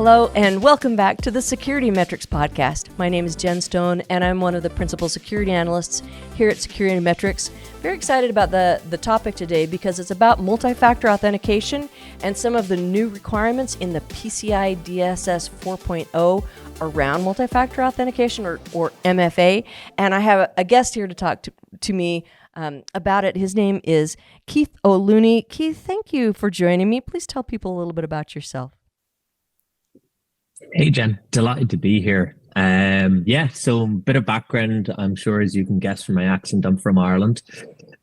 Hello, and welcome back to the SecurityMetrics Podcast. My name is Jen Stone, and I'm one of the principal security analysts here at SecurityMetrics. Very excited about the topic today because it's about multi-factor authentication and some of the new requirements in the PCI DSS 4.0 around multi-factor authentication or MFA. And I have a guest here to talk to me about it. His name is Keith O Looney. Keith, thank you for joining me. Please tell people a little bit about yourself. Hey, Jen. Delighted to be here. So a bit of background. I'm sure, as you can guess from my accent, I'm from Ireland,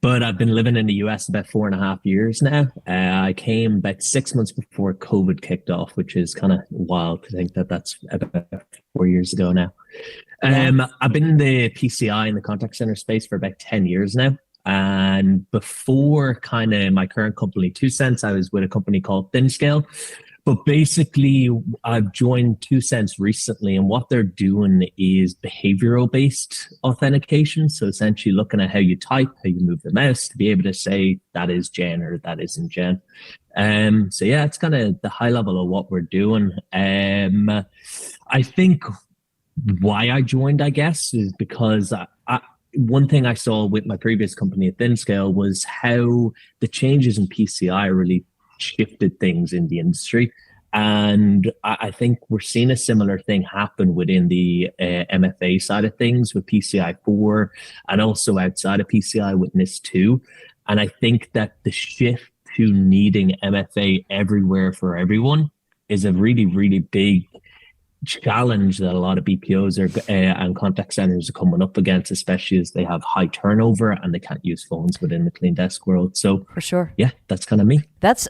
but I've been living in the US about 4.5 years now. I came about 6 months before COVID kicked off, which is kind of wild to think that that's about 4 years ago now. I've been in the PCI in the contact center space for about 10 years now. And before kind of my current company, 2Sense, I was with a company called ThinScale. But basically, I've joined 2Sense recently, and what they're doing is behavioral-based authentication. So essentially looking at how you type, how you move the mouse to be able to say that is Jen or that isn't Jen. It's kind of the high level of what we're doing. I think why I joined, I guess, is because one thing I saw with my previous company at ThinScale was how the changes in PCI really shifted things in the industry. And I think we're seeing a similar thing happen within the MFA side of things with PCI 4 and also outside of PCI with NIST 2. And I think that the shift to needing MFA everywhere for everyone is a really, really big challenge that a lot of BPOs and contact centers are coming up against, especially as they have high turnover and they can't use phones within the clean desk world. So for sure, yeah, that's kind of me. That's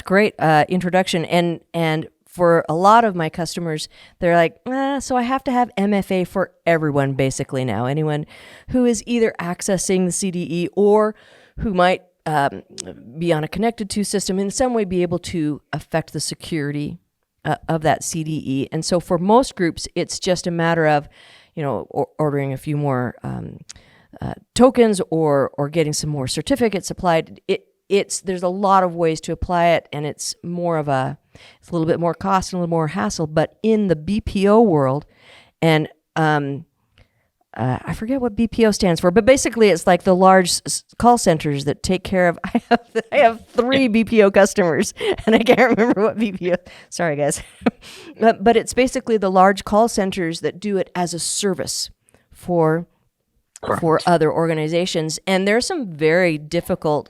great introduction. And for a lot of my customers, they're like, so I have to have MFA for everyone basically now. Anyone who is either accessing the CDE or who might be on a connected to system in some way be able to affect the security of that CDE. And so for most groups, it's just a matter of, ordering a few more tokens or getting some more certificates applied. There's a lot of ways to apply it, and it's a little bit more cost and a little more hassle. But in the BPO world, and I forget what BPO stands for, but basically it's like the large call centers that take care of, I have 3 BPO customers and I can't remember what BPO, sorry guys. but it's basically the large call centers that do it as a service for other organizations. And there are some very difficult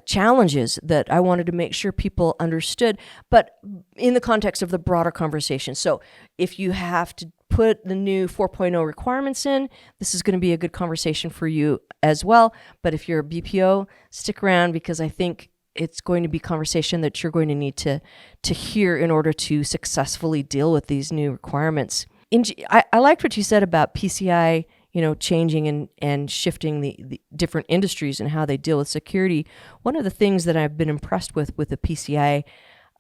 challenges that I wanted to make sure people understood, but in the context of the broader conversation. So if you have to put the new 4.0 requirements in, this is going to be a good conversation for you as well. But if you're a BPO, stick around because I think it's going to be conversation that you're going to need to hear in order to successfully deal with these new requirements. I liked what you said about PCI, changing and shifting the different industries and how they deal with security. One of the things that I've been impressed with the PCI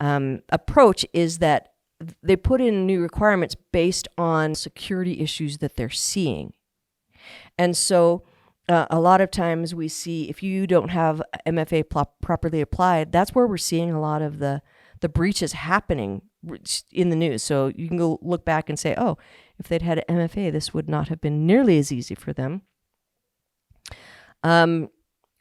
approach is that they put in new requirements based on security issues that they're seeing. And so a lot of times we see if you don't have MFA properly applied, that's where we're seeing a lot of the breaches happening in the news. So you can go look back and say, oh, if they'd had an MFA, this would not have been nearly as easy for them.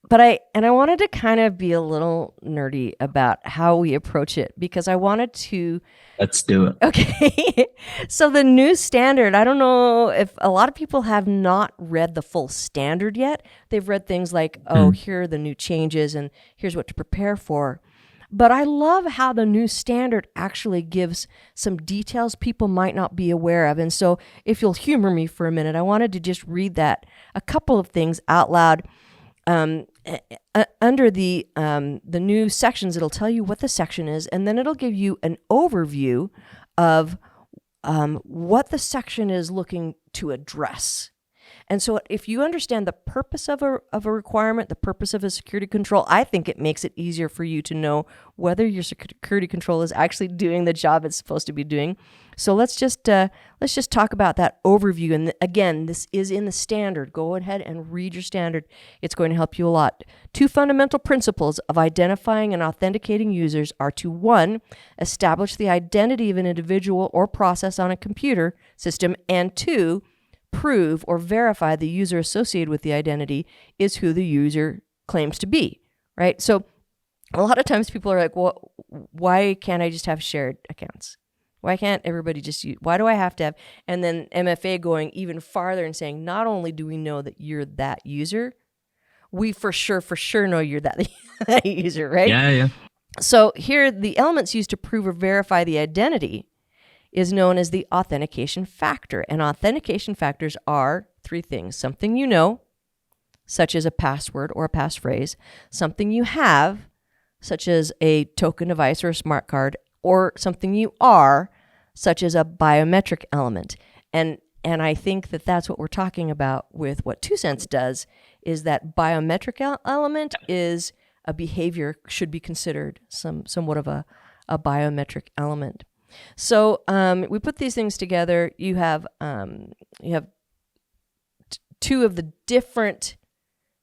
But I wanted to kind of be a little nerdy about how we approach it because I wanted to... Let's do it. Okay. So the new standard, I don't know if a lot of people have not read the full standard yet. They've read things like, here are the new changes and here's what to prepare for. But I love how the new standard actually gives some details people might not be aware of. And so if you'll humor me for a minute, I wanted to just read a couple of things out loud. Under the new sections, it'll tell you what the section is, and then it'll give you an overview of what the section is looking to address. And so if you understand the purpose of a requirement, the purpose of a security control, I think it makes it easier for you to know whether your security control is actually doing the job it's supposed to be doing. So let's just talk about that overview. And again, this is in the standard. Go ahead and read your standard. It's going to help you a lot. 2 fundamental principles of identifying and authenticating users are to 1, establish the identity of an individual or process on a computer system, and 2, prove or verify the user associated with the identity is who the user claims to be, right? So a lot of times people are like, well, why can't I just have shared accounts? Why can't everybody just use, why do I have to have, and then MFA going even farther and saying, not only do we know that you're that user, we for sure know you're that user, right? Yeah. So here, the elements used to prove or verify the identity is known as the authentication factor. And authentication factors are 3 things: something you know, such as a password or a passphrase; something you have, such as a token device or a smart card; or something you are, such as a biometric element. And I think that that's what we're talking about with what 2 Cents does, is that biometric element is a behavior, should be considered somewhat of a biometric element. So we put these things together. You have 2 of the different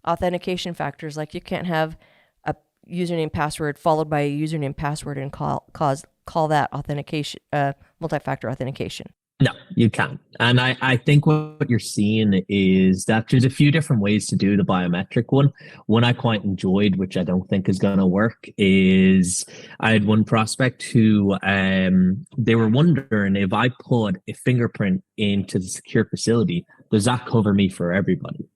authentication factors. Like you can't have a username password followed by a username password and call that authentication, multi-factor authentication. No, you can't. And I think what you're seeing is that there's a few different ways to do the biometric one. One I quite enjoyed, which I don't think is going to work, is I had one prospect who they were wondering, if I put a fingerprint into the secure facility, does that cover me for everybody?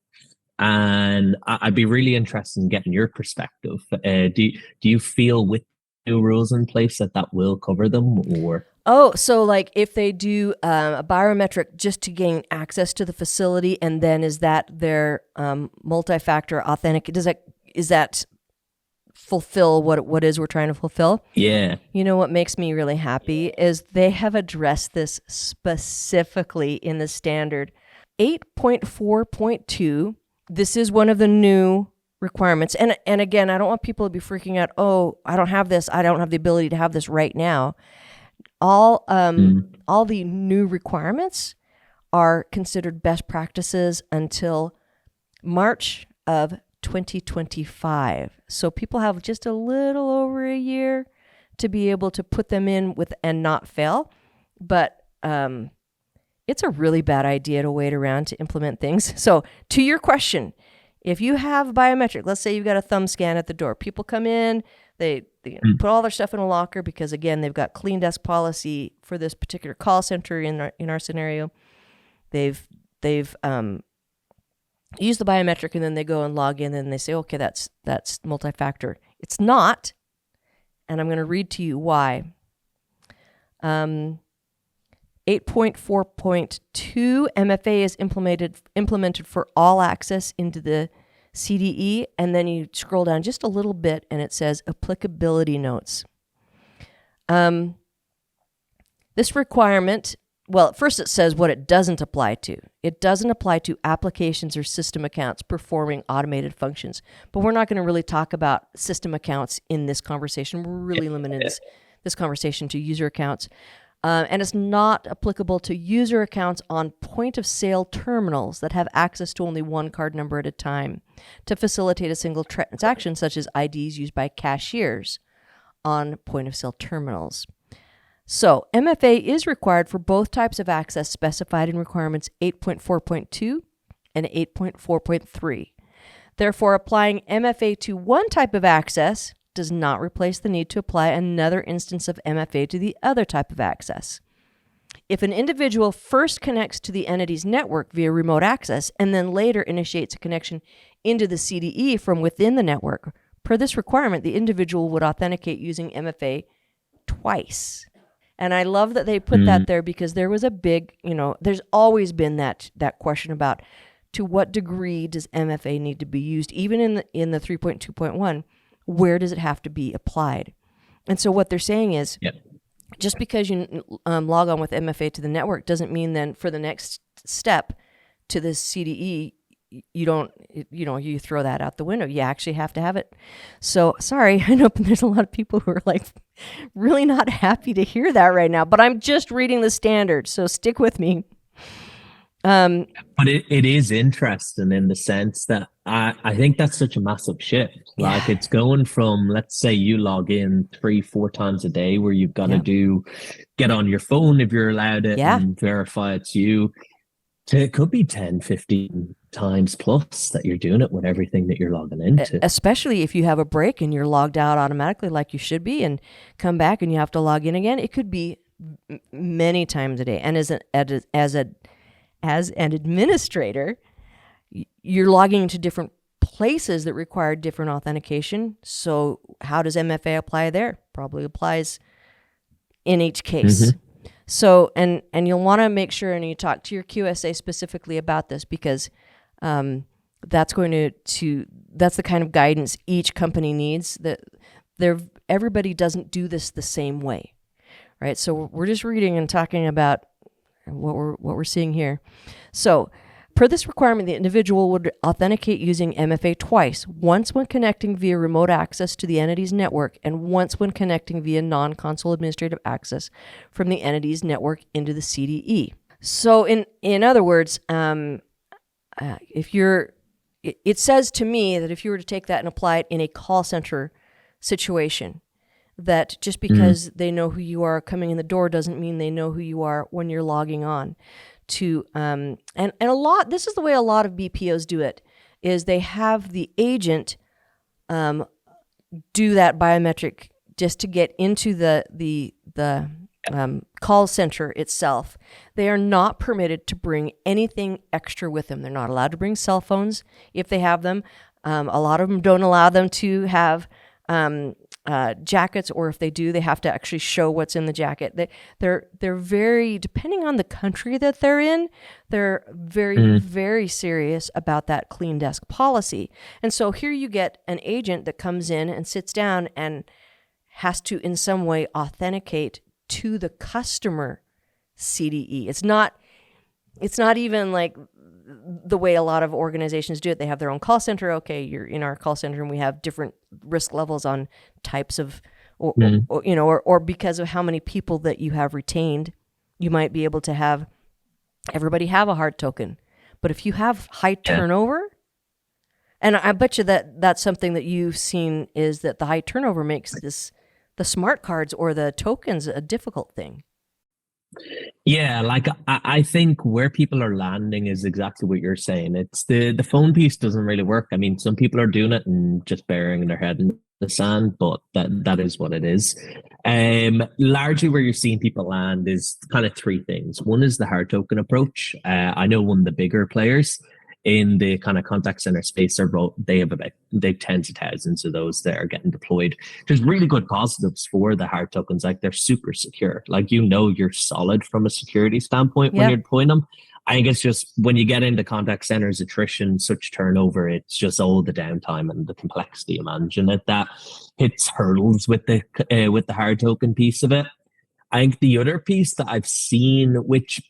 And I'd be really interested in getting your perspective. Do you feel with new rules in place that will cover them, or? Oh, so like if they do a biometric just to gain access to the facility, and then is that their multi-factor authentic? Is that fulfill what it is we're trying to fulfill? Yeah. You know what makes me really happy is they have addressed this specifically in the standard 8.4.2. This is one of the new requirements. And again, I don't want people to be freaking out, oh, I don't have this. I don't have the ability to have this right now. All the new requirements are considered best practices until March of 2025. So people have just a little over a year to be able to put them in with and not fail. But it's a really bad idea to wait around to implement things. So to your question, if you have biometric, let's say you've got a thumb scan at the door, people come in, they put all their stuff in a locker because, again, they've got clean desk policy for this particular call center in our scenario. They've used the biometric, and then they go and log in, and they say, okay, that's multi-factor. It's not, and I'm going to read to you why. 8.4.2 MFA is implemented for all access into the CDE, and then you scroll down just a little bit and it says applicability notes. This requirement, well, first it says what it doesn't apply to. It doesn't apply to applications or system accounts performing automated functions. But we're not going to really talk about system accounts in this conversation. We're really limiting this conversation to user accounts. And it's not applicable to user accounts on point-of-sale terminals that have access to only one card number at a time to facilitate a single transaction, such as IDs used by cashiers on point-of-sale terminals. So MFA is required for both types of access specified in requirements 8.4.2 and 8.4.3. Therefore, applying MFA to one type of access does not replace the need to apply another instance of MFA to the other type of access. If an individual first connects to the entity's network via remote access and then later initiates a connection into the CDE from within the network, per this requirement, the individual would authenticate using MFA twice. And I love that they put that there because there was a big, there's always been that question about to what degree does MFA need to be used, even in the 3.2.1. Where does it have to be applied? And so what they're saying is, just because you log on with MFA to the network doesn't mean then for the next step to the CDE, you don't, you throw that out the window. You actually have to have it. So sorry, I know there's a lot of people who are like really not happy to hear that right now, but I'm just reading the standard, so stick with me. But it is interesting in the sense that I think that's such a massive shift. Like it's going from, let's say you log in 3-4 times a day where you've got to get on your phone if you're allowed it and verify it's you, to it could be 10, 15 times plus that you're doing it with everything that you're logging into. Especially if you have a break and you're logged out automatically like you should be and come back and you have to log in again. It could be many times a day. And as an administrator, you're logging into different places that require different authentication. So how does MFA apply there? Probably applies in each case. Mm-hmm. So, and you'll want to make sure and you talk to your QSA specifically about this, because that's going to that's the kind of guidance each company needs. That everybody doesn't do this the same way, right? So we're just reading and talking about what we're seeing here. So, per this requirement, the individual would authenticate using MFA twice: once when connecting via remote access to the entity's network, and once when connecting via non-console administrative access from the entity's network into the CDE. So, in other words, it says to me that if you were to take that and apply it in a call center situation, that just because they know who you are coming in the door doesn't mean they know who you are when you're logging on to, and a lot, this is the way a lot of BPOs do it, is they have the agent do that biometric just to get into the call center itself. They are not permitted to bring anything extra with them. They're not allowed to bring cell phones if they have them. A lot of them don't allow them to have jackets, or if they do, they have to actually show what's in the jacket. They're very, depending on the country that they're in, they're very, very serious about that clean desk policy. And so here you get an agent that comes in and sits down and has to in some way authenticate to the customer CDE. It's not even like the way a lot of organizations do it. They have their own call center. Okay, you're in our call center and we have different risk levels on types of, or because of how many people that you have retained, you might be able to have everybody have a hard token. But if you have high turnover, and I bet you that's something that you've seen, is that the high turnover makes the smart cards or the tokens a difficult thing. Yeah, like I think where people are landing is exactly what you're saying. It's the phone piece doesn't really work. I mean, some people are doing it and just burying their head in the sand, but that is what it is. Largely where you're seeing people land is kind of three things. One is the hard token approach. I know one of the bigger players in the kind of contact center space they have tens of thousands of those that are getting deployed. There's really good positives for the hard tokens. Like they're super secure. Like, you're solid from a security standpoint when you're deploying them. I think it's just when you get into contact centers, attrition, such turnover, it's just all the downtime and the complexity of managing it that hits hurdles with the hard token piece of it. I think the other piece that I've seen, which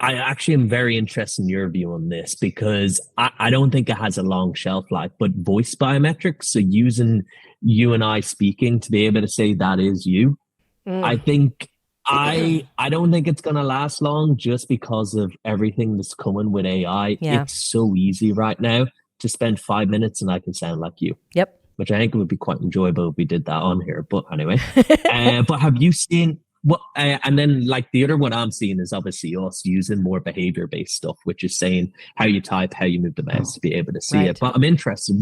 I actually am very interested in your view on this, because I don't think it has a long shelf life, but voice biometrics, so using you and I speaking to be able to say that is you, I think I don't think it's going to last long, just because of everything that's coming with AI. Yeah. It's so easy right now to spend 5 minutes and I can sound like you. Yep. Which I think would be quite enjoyable if we did that on here. But anyway, but have you seen... Well, and then like the other one I'm seeing is obviously us using more behavior-based stuff, which is saying how you type, how you move the mouse to be able to see it. But I'm interested.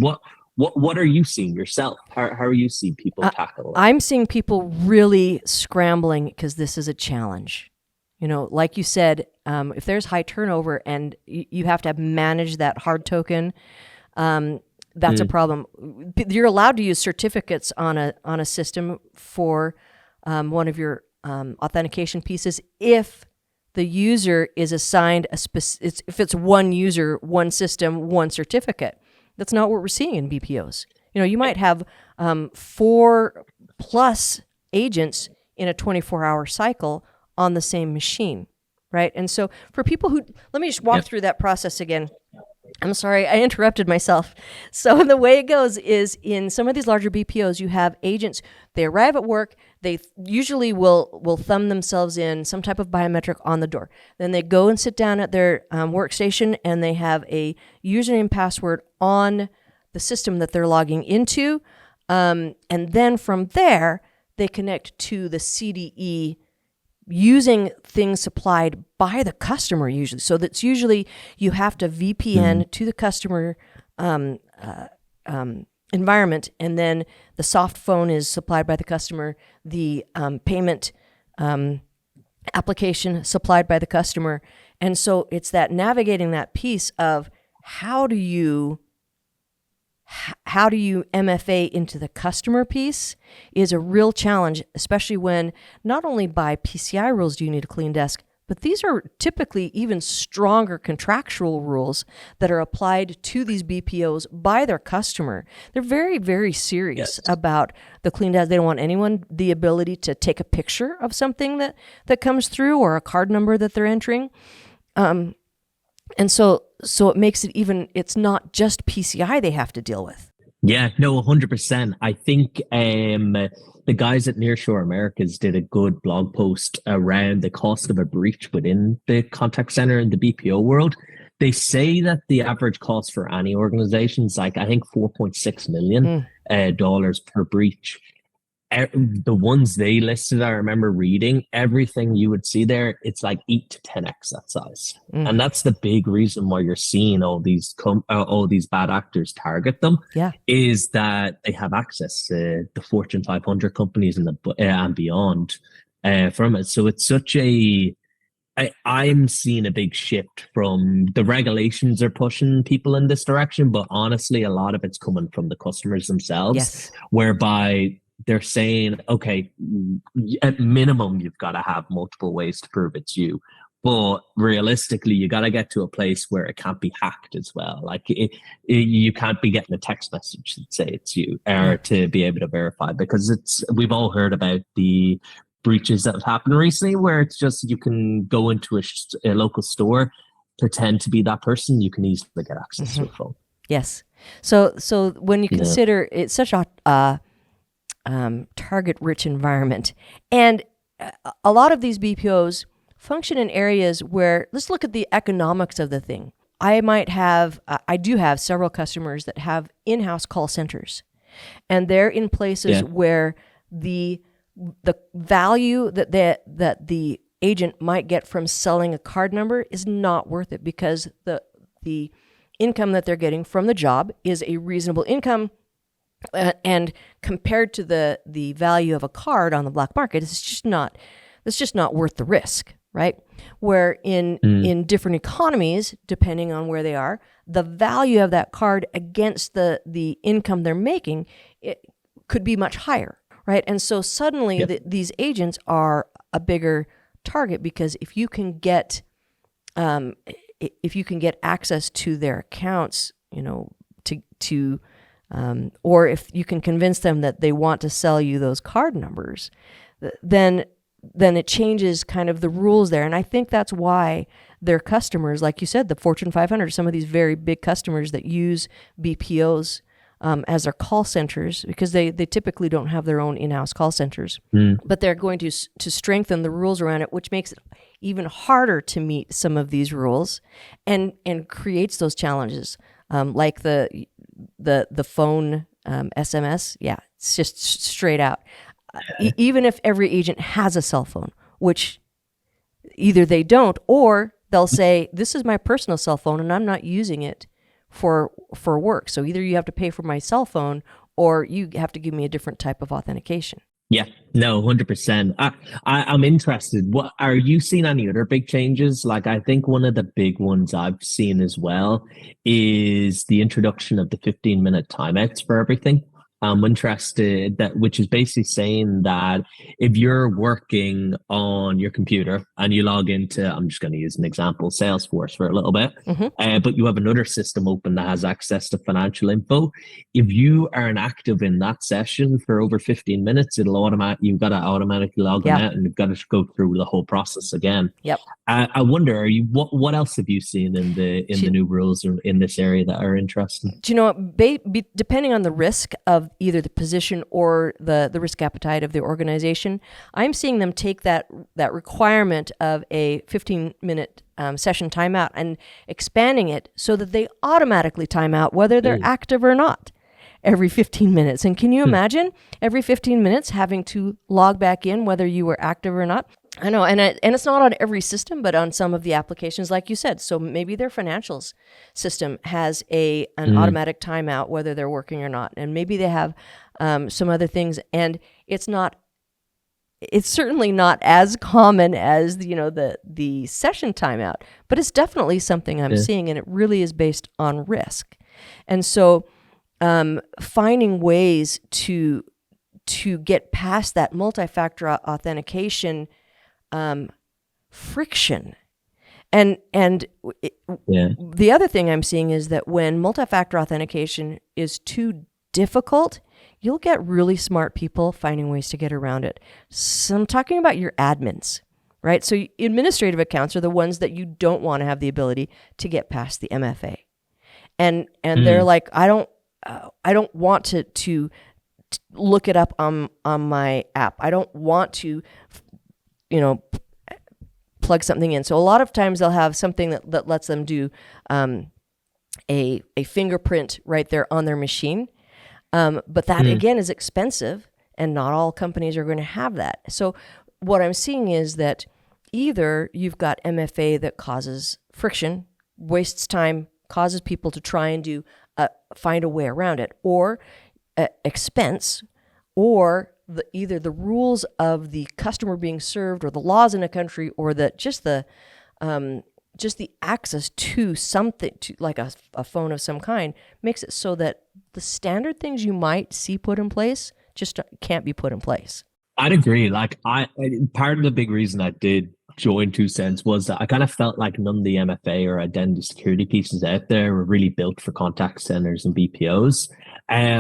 What are you seeing yourself? How are you seeing people tackle it? I'm seeing people really scrambling because this is a challenge. Like you said, if there's high turnover and you have to manage that hard token, that's a problem. You're allowed to use certificates on a system for one of your authentication pieces if the user is assigned if it's one user, one system, one certificate. That's not what we're seeing in BPOs. You might have 4+ agents in a 24-hour cycle on the same machine. right? And so for people who, let me just walk through that process again. I'm sorry, I interrupted myself. So the way it goes is in some of these larger BPOs, you have agents, they arrive at work, they usually will thumb themselves in some type of biometric on the door. Then they go and sit down at their workstation and they have a username password on the system that they're logging into. And then from there, they connect to the CDE using things supplied by the customer usually. So that's usually you have to VPN to the customer environment, and then the soft phone is supplied by the customer, the payment application supplied by the customer. And so it's that navigating that piece of how do you MFA into the customer piece is a real challenge, especially when not only by PCI rules do you need a clean desk, but these are typically even stronger contractual rules that are applied to these BPOs by their customer. They're very, very serious about the clean desk. They don't want anyone the ability to take a picture of something that comes through or a card number that they're entering. And so it makes it even, it's not just PCI they have to deal with. Yeah, no, 100%. I think the guys at Nearshore Americas did a good blog post around the cost of a breach within the contact center in the BPO world. They say that the average cost for any organization is like, I think, $4.6 million dollars per breach. The ones they listed, I remember reading everything you would see there. It's like 8 to 10x that size, and that's the big reason why you're seeing all these bad actors target them. Yeah, is that they have access to the Fortune 500 companies and beyond from it. So it's such I'm seeing a big shift from the regulations are pushing people in this direction, but honestly, a lot of it's coming from the customers themselves, whereby they're saying, okay, at minimum, you've got to have multiple ways to prove it's you. But realistically, you got to get to a place where it can't be hacked as well. Like you can't be getting a text message that say it's you, or to be able to verify, because we've all heard about the breaches that have happened recently where it's just you can go into a local store, pretend to be that person, you can easily get access to a phone. Yes. So when you consider it's such a target-rich environment. And a lot of these BPOs function in areas where, let's look at the economics of the thing. I do have several customers that have in-house call centers, and they're in places where the value that the agent might get from selling a card number is not worth it, because the income that they're getting from the job is a reasonable income. And compared to the value of a card on the black market, it's just not worth the risk, right? Where in different economies, depending on where they are, the value of that card against the income they're making, it could be much higher, right? And so suddenly these agents are a bigger target, because if you can get access to their accounts, or if you can convince them that they want to sell you those card numbers, then it changes kind of the rules there. And I think that's why their customers, like you said, the Fortune 500, some of these very big customers that use BPOs as their call centers, because they typically don't have their own in-house call centers, but they're going to strengthen the rules around it, which makes it even harder to meet some of these rules, and creates those challenges, like the phone SMS. Yeah, it's just straight out. Even if every agent has a cell phone, which either they don't, or they'll say, this is my personal cell phone and I'm not using it for work. So either you have to pay for my cell phone, or you have to give me a different type of authentication. Yeah, no, 100%. I'm interested. What are you seeing any other big changes? Like, I think one of the big ones I've seen as well is the introduction of the 15-minute timeouts for everything. I'm interested that, which is basically saying that if you're working on your computer and you log into, I'm just going to use an example, Salesforce for a little bit, but you have another system open that has access to financial info. If you aren't active in that session for over 15 minutes, you've got to automatically log on out, and you've got to go through the whole process again. Yep. I wonder, what else have you seen in the new rules in this area that are interesting? Do you know what? Depending on the risk of either the position or the risk appetite of the organization, I'm seeing them take that requirement of a 15-minute session timeout and expanding it so that they automatically time out whether they're active or not every 15 minutes. And can you imagine every 15 minutes having to log back in whether you were active or not? I know, and it's not on every system, but on some of the applications, like you said. So maybe their financials system has an automatic timeout whether they're working or not, and maybe they have some other things. And it's certainly not as common as the session timeout, but it's definitely something I'm seeing, and it really is based on risk. And so finding ways to get past that multi-factor authentication friction. And the other thing I'm seeing is that when multi-factor authentication is too difficult, you'll get really smart people finding ways to get around it. So I'm talking about your admins, right? So administrative accounts are the ones that you don't want to have the ability to get past the MFA. And they're like, I don't want to look it up on my app. I don't want to plug something in. So a lot of times they'll have something that lets them do a fingerprint right there on their machine. But that, again, is expensive, and not all companies are going to have that. So what I'm seeing is that either you've got MFA that causes friction, wastes time, causes people to try and find a way around it, or expense, or either the rules of the customer being served, or the laws in a country, or just the access to something, to like a phone of some kind, makes it so that the standard things you might see put in place just can't be put in place. I'd agree. Like part of the big reason I did join 2 Cents was that I kind of felt like none of the MFA or identity security pieces out there were really built for contact centers and BPOs.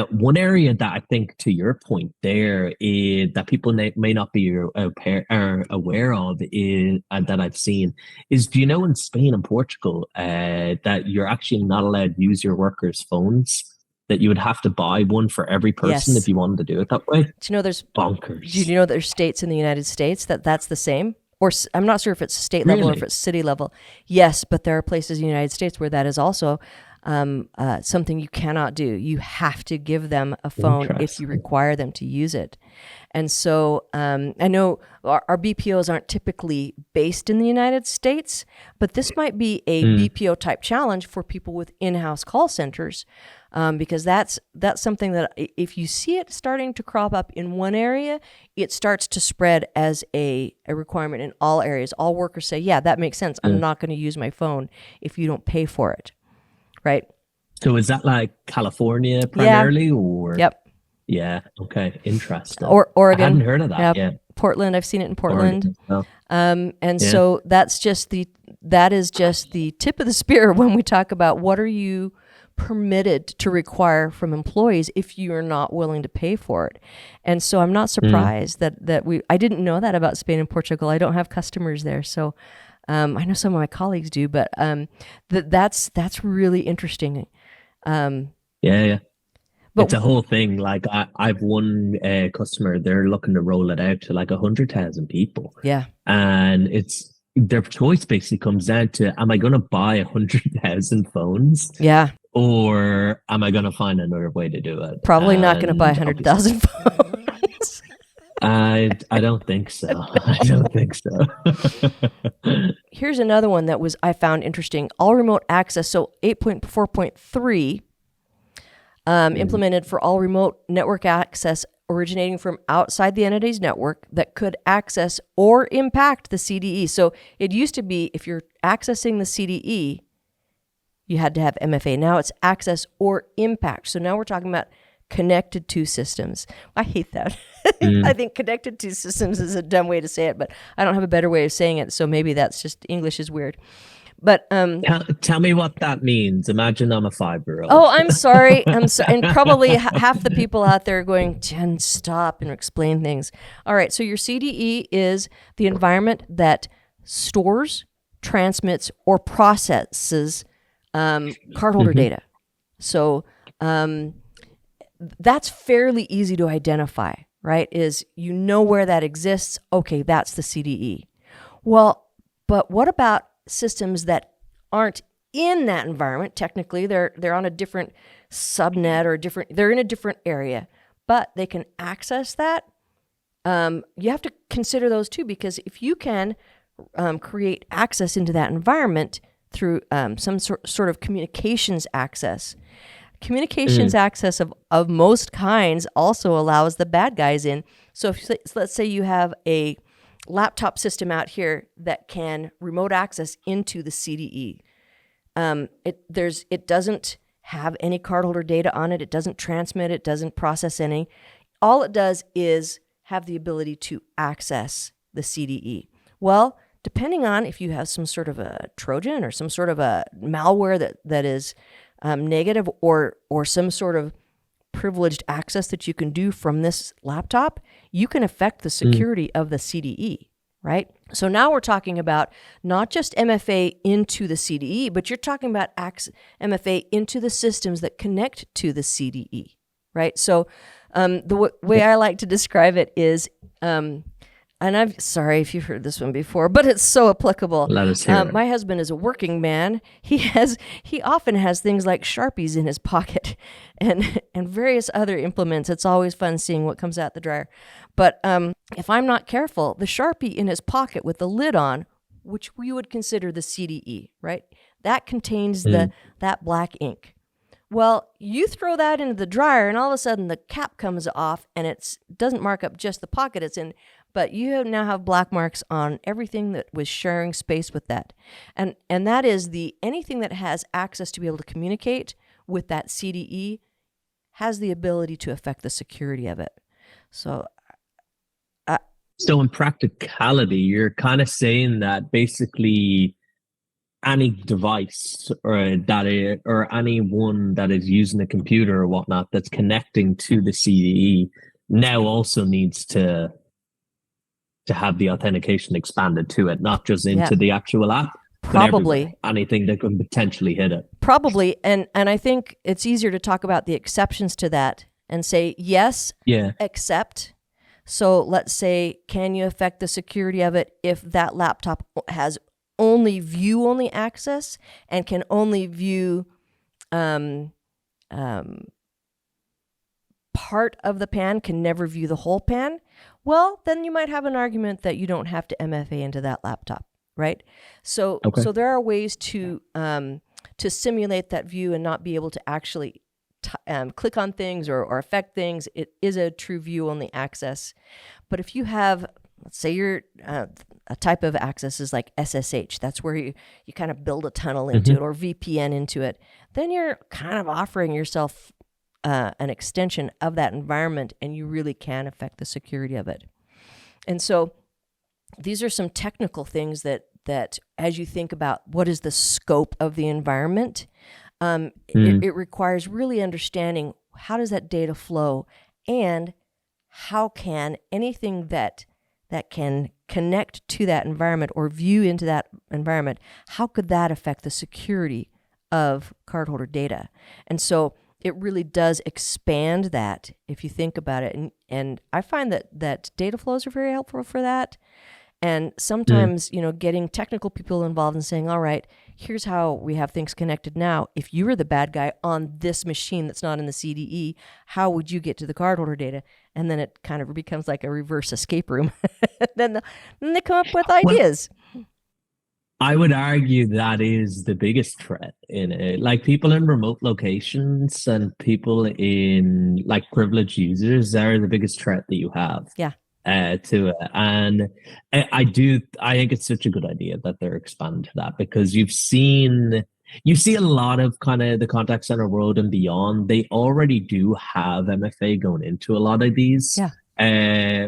One area that I think, to your point there, is that people may not be aware of and that I've seen is, do you know in Spain and Portugal that you're actually not allowed to use your workers' phones? That you would have to buy one for every person if you wanted to do it that way? Do you know there's bonkers? Do you know there's states in the United States that's the same? Or I'm not sure if it's state level or if it's city level. Yes, but there are places in the United States where that is also something you cannot do. You have to give them a phone if you require them to use it. And so I know our BPOs aren't typically based in the United States, but this might be a BPO type challenge for people with in-house call centers, because that's something that if you see it starting to crop up in one area, it starts to spread as a requirement in all areas. All workers say, yeah, that makes sense. I'm not going to use my phone if you don't pay for it. Right. So is that like California primarily, or? Yep. Yeah. Okay. Interesting. Or Oregon. I hadn't heard of that yet. Portland. I've seen it in Portland. Oregon, so that is just the tip of the spear when we talk about what are you permitted to require from employees if you are not willing to pay for it. And so I'm not surprised that I didn't know that about Spain and Portugal. I don't have customers there, so I know some of my colleagues do, but that's really interesting. But it's a whole thing. Like I've one customer, they're looking to roll it out to like 100,000 people. Yeah. And their choice basically comes down to, am I going to buy 100,000 phones? Yeah. Or am I going to find another way to do it? Probably not going to buy 100,000 phones. I don't think so. I don't think so. Here's another one that I found interesting. All remote access. So 8.4.3 implemented for all remote network access originating from outside the entity's network that could access or impact the CDE. So it used to be if you're accessing the CDE, you had to have MFA. Now it's access or impact. So now we're talking about connected to systems. I hate that. I think connected to systems is a dumb way to say it, but I don't have a better way of saying it. So maybe that's just English is weird. But tell me what that means. Imagine I'm a 5-year-old. Oh, I'm sorry. And probably half the people out there are going, Jen, stop and explain things. All right. So your CDE is the environment that stores, transmits, or processes cardholder data. So that's fairly easy to identify, right? Is you know where that exists. Okay, that's the CDE. Well, but what about systems that aren't in that environment? Technically, they're on a different subnet or they're in a different area, but they can access that. You have to consider those too, because if you can create access into that environment through some sort of communications access, access of most kinds also allows the bad guys in. So let's say you have a laptop system out here that can remote access into the CDE. It doesn't have any cardholder data on it. It doesn't transmit. It doesn't process any. All it does is have the ability to access the CDE. Well, depending on if you have some sort of a Trojan or some sort of a malware that is negative or some sort of privileged access that you can do from this laptop, you can affect the security of the CDE, right? So now we're talking about not just MFA into the CDE, but you're talking about MFA into the systems that connect to the CDE, right? So the way I like to describe it is, and I'm sorry if you've heard this one before, but it's so applicable. Let us hear it. My husband is a working man. He often has things like Sharpies in his pocket and various other implements. It's always fun seeing what comes out the dryer. But if I'm not careful, the Sharpie in his pocket with the lid on, which we would consider the CDE, right? That contains that black ink. Well, you throw that into the dryer and all of a sudden the cap comes off and it doesn't mark up just the pocket it's in, but you now have black marks on everything that was sharing space with that. And that is anything that has access to be able to communicate with that CDE has the ability to affect the security of it. So in practicality, you're kind of saying that basically any device or anyone that is using a computer or whatnot that's connecting to the CDE now also needs to have the authentication expanded to it, not just into the actual app. Probably anything that could potentially hit it. Probably, and I think it's easier to talk about the exceptions to that and say yes, except. So let's say, can you affect the security of it if that laptop has only view-only access and can only view part of the pan, can never view the whole pan? Well, then you might have an argument that you don't have to MFA into that laptop, right? So there are ways to simulate that view and not be able to actually click on things or affect things. It is a true view-only access. But if you have, let's say your a type of access is like SSH, that's where you kind of build a tunnel into it, or VPN into it, then you're kind of offering yourself an extension of that environment, and you really can affect the security of it. And so these are some technical things that as you think about what is the scope of the environment, it requires really understanding how does that data flow, and how can anything that can connect to that environment or view into that environment, how could that affect the security of cardholder data? And so it really does expand that if you think about it. And I find that data flows are very helpful for that. And sometimes, getting technical people involved and saying, all right, here's how we have things connected now. If you were the bad guy on this machine that's not in the CDE, how would you get to the cardholder data? And then it kind of becomes like a reverse escape room. then they come up with ideas. Well, I would argue that is the biggest threat in it. Like people in remote locations and people in like privileged users are the biggest threat that you have. Yeah. To it. And I think it's such a good idea that they're expanding to that, because you've seen You see a lot of kind of the contact center world and beyond. They already do have MFA going into a lot of these Yeah.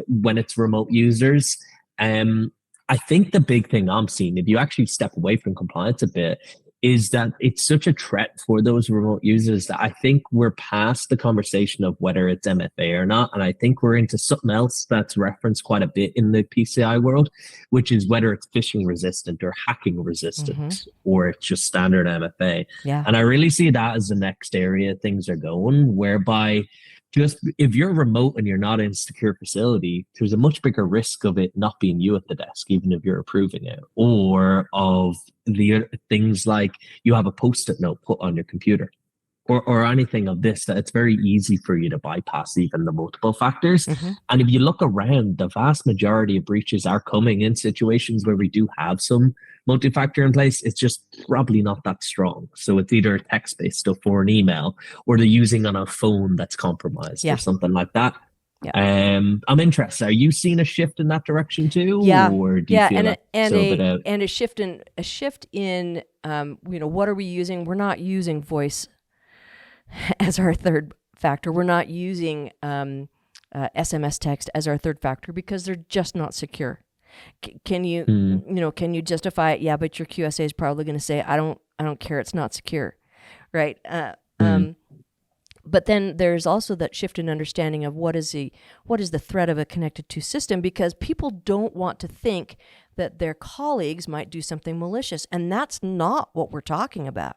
when it's remote users. I think the big thing I'm seeing, if you actually step away from compliance a bit, is that it's such a threat for those remote users that I think we're past the conversation of whether it's MFA or not. And I think we're into something else that's referenced quite a bit in the PCI world, which is whether it's phishing resistant or hacking resistant, or it's just standard MFA. Yeah. And I really see that as the next area things are going, whereby just if you're remote and you're not in a secure facility, there's a much bigger risk of it not being you at the desk, even if you're approving it, or of the things like you have a post-it note put on your computer, or anything of this, that it's very easy for you to bypass even the multiple factors. And if you look around, the vast majority of breaches are coming in situations where we do have some multi-factor in place. It's just probably not that strong. So it's either text-based stuff or an email, or they're using on a phone that's compromised or something like that. Yeah. I'm interested. Are you seeing a shift in that direction too? Yeah. Or do you feel a shift in what are we using? We're not using voice as our third factor. We're not using SMS text as our third factor because they're just not secure. Can you can you justify it? Yeah, but your QSA is probably going to say, I don't care. It's not secure, right? But then there's also that shift in understanding of what is the threat of a connected to system, because people don't want to think that their colleagues might do something malicious, and that's not what we're talking about.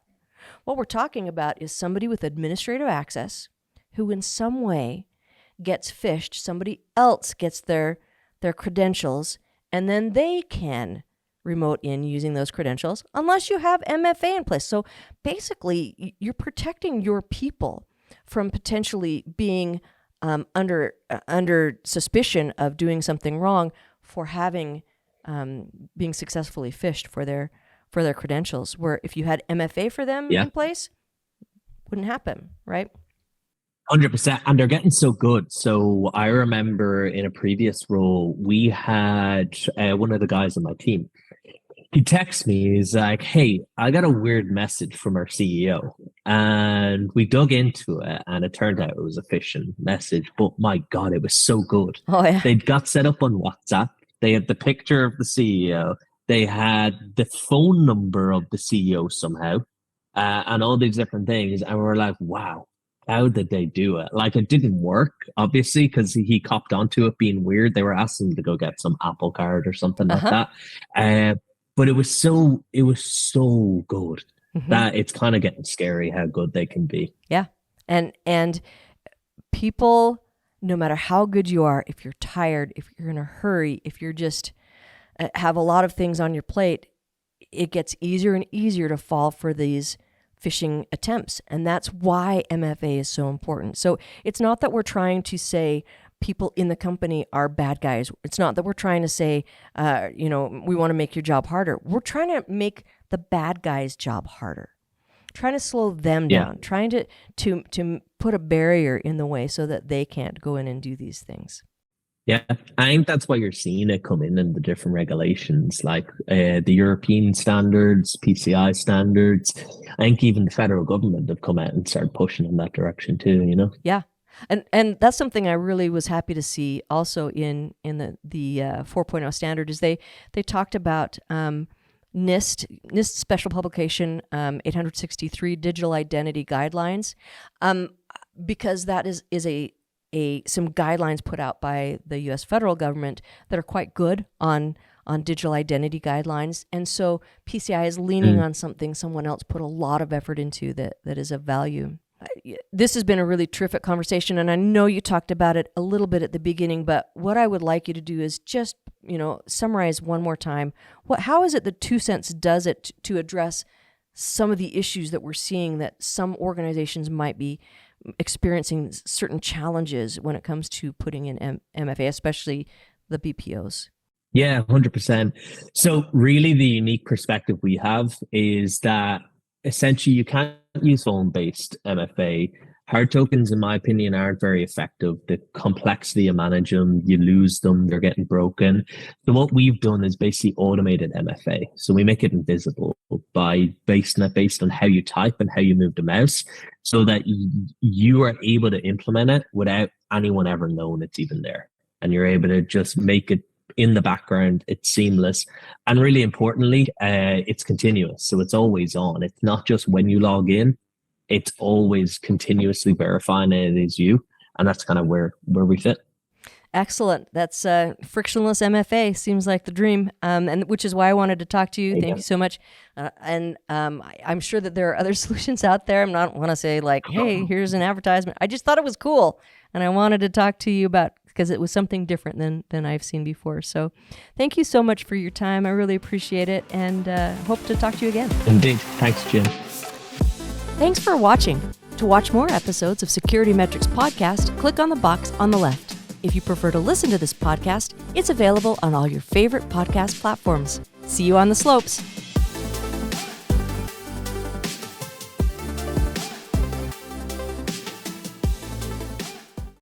What we're talking about is somebody with administrative access who in some way gets phished, somebody else gets their credentials, and then they can remote in using those credentials unless you have MFA in place. So basically, you're protecting your people from potentially being under suspicion of doing something wrong for having being successfully phished for their credentials. Where if you had MFA for them in place, wouldn't happen, right? 100%. And they're getting so good. So I remember in a previous role, we had one of the guys on my team. He texts me, he's like, hey, I got a weird message from our CEO. And we dug into it, and it turned out it was a phishing message. But my God, it was so good. Oh, yeah. They'd got set up on WhatsApp. They had the picture of the CEO. They had the phone number of the CEO somehow, and all these different things. And we're like, wow, how did they do it? Like, it didn't work, obviously, because he copped onto it being weird. They were asking him to go get some Apple Card or something like that. But it was so good that it's kind of getting scary how good they can be. Yeah. And people, no matter how good you are, if you're tired, if you're in a hurry, if you're just have a lot of things on your plate, it gets easier and easier to fall for these phishing attempts. And that's why MFA is so important. So it's not that we're trying to say people in the company are bad guys. It's not that we're trying to say, we want to make your job harder. We're trying to make the bad guys' job harder, trying to slow them down, trying to put a barrier in the way so that they can't go in and do these things. Yeah, I think that's why you're seeing it come in the different regulations, like the European standards, PCI standards. I think even the federal government have come out and started pushing in that direction too, Yeah. And that's something I really was happy to see also in the 4.0 standard is they talked about NIST special publication 863 digital identity guidelines, because that is some guidelines put out by the U.S. federal government that are quite good on digital identity guidelines. And so PCI is leaning on something someone else put a lot of effort into that is of value. This has been a really terrific conversation, and I know you talked about it a little bit at the beginning, but what I would like you to do is just, summarize one more time. How is it that 2 Cents does it to address some of the issues that we're seeing that some organizations might be experiencing certain challenges when it comes to putting in MFA, especially the BPOs? Yeah, 100%. So really the unique perspective we have is that essentially you can't use phone-based MFA. Hard tokens, in my opinion, aren't very effective. The complexity of managing them, you lose them, they're getting broken. So what we've done is basically automated MFA. So we make it invisible by based on how you type and how you move the mouse, so that you are able to implement it without anyone ever knowing it's even there. And you're able to just make it in the background, it's seamless. And really importantly, it's continuous. So it's always on. It's not just when you log in, it's always continuously verifying it is you. And that's kind of where we fit. Excellent. That's frictionless MFA. Seems like the dream, and which is why I wanted to talk to you. Thank you so much. I'm sure that there are other solutions out there. I'm not want to say like, hey, here's an advertisement. I just thought it was cool, and I wanted to talk to you about because it was something different than I've seen before. So thank you so much for your time. I really appreciate it, and hope to talk to you again. Indeed. Thanks, Jim. Thanks for watching. To watch more episodes of SecurityMetrics Podcast, click on the box on the left. If you prefer to listen to this podcast, it's available on all your favorite podcast platforms. See you on the slopes.